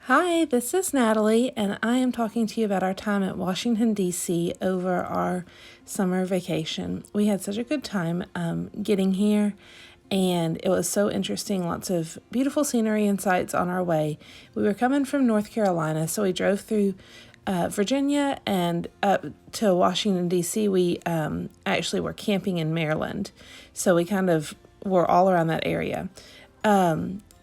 Hi, this is Natalie, and I am talking to you about our time at Washington, D.C. over our summer vacation. We had such a good time getting here, and it was so interesting. Lots of beautiful scenery and sights on our way. We were coming from North Carolina, so we drove through Virginia and up to Washington, D.C. We actually were camping in Maryland, so we kind of were all around that area.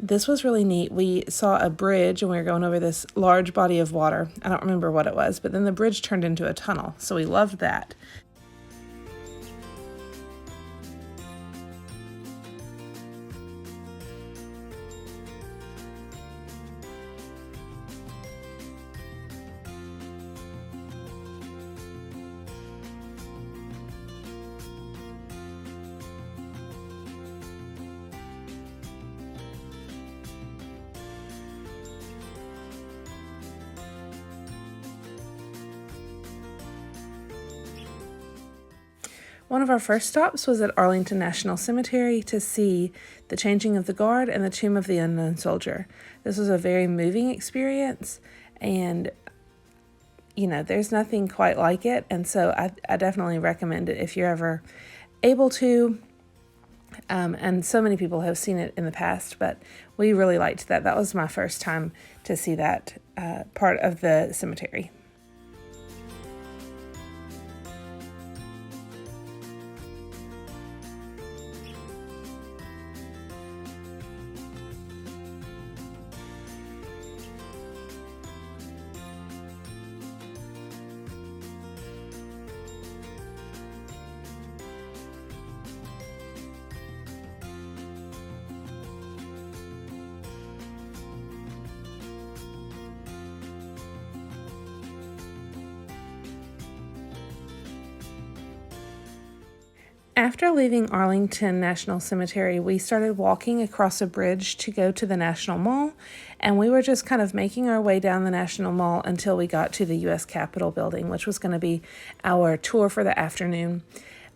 This was really neat. We saw a bridge and we were going over this large body of water. I don't remember what it was, but then the bridge turned into a tunnel, so we loved that. One of our first stops was at Arlington National Cemetery to see the changing of the guard and the tomb of the unknown soldier. This was a very moving experience, and there's nothing quite like it, and so I definitely recommend it if you're ever able to. And so many people have seen it in the past, but we really liked that. That was my first time to see that part of the cemetery. After leaving Arlington National Cemetery, we started walking across a bridge to go to the National Mall, and we were just kind of making our way down the National Mall until we got to the U.S. Capitol building, which was going to be our tour for the afternoon.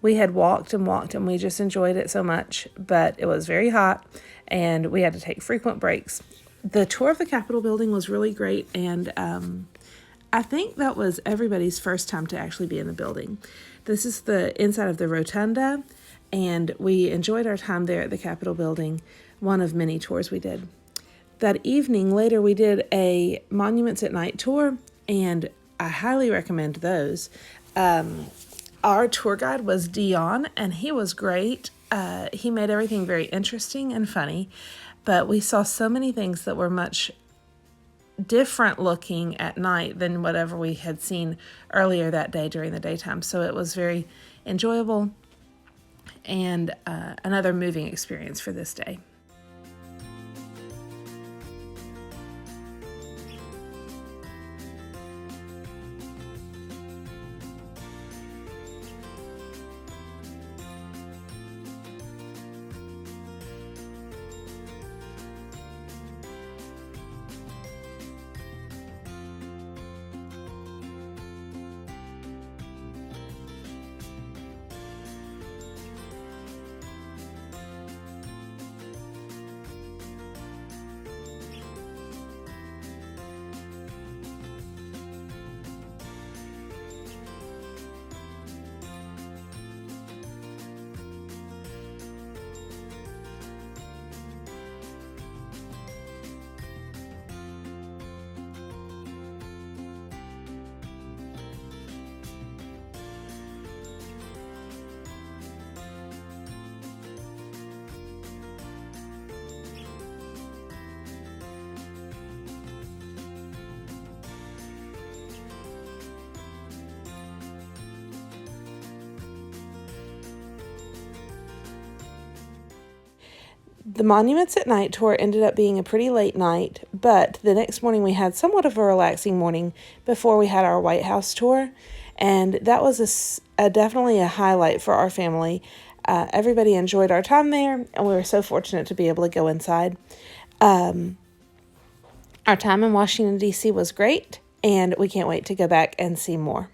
We had walked and we just enjoyed it so much, but it was very hot, and we had to take frequent breaks. The tour of the Capitol building was really great, and I think that was everybody's first time to actually be in the building. This is the inside of the rotunda, and we enjoyed our time there at the Capitol building, one of many tours we did. That evening, later, we did a Monuments at Night tour, and I highly recommend those. Our tour guide was Dion, and he was great. He made everything very interesting and funny, but we saw so many things that were much different looking at night than whatever we had seen earlier that day during the daytime. So it was very enjoyable and another moving experience for this day. The Monuments at Night tour ended up being a pretty late night, but the next morning we had somewhat of a relaxing morning before we had our White House tour, and that was definitely a highlight for our family. Everybody enjoyed our time there, and we were so fortunate to be able to go inside. Our time in Washington, D.C. was great, and we can't wait to go back and see more.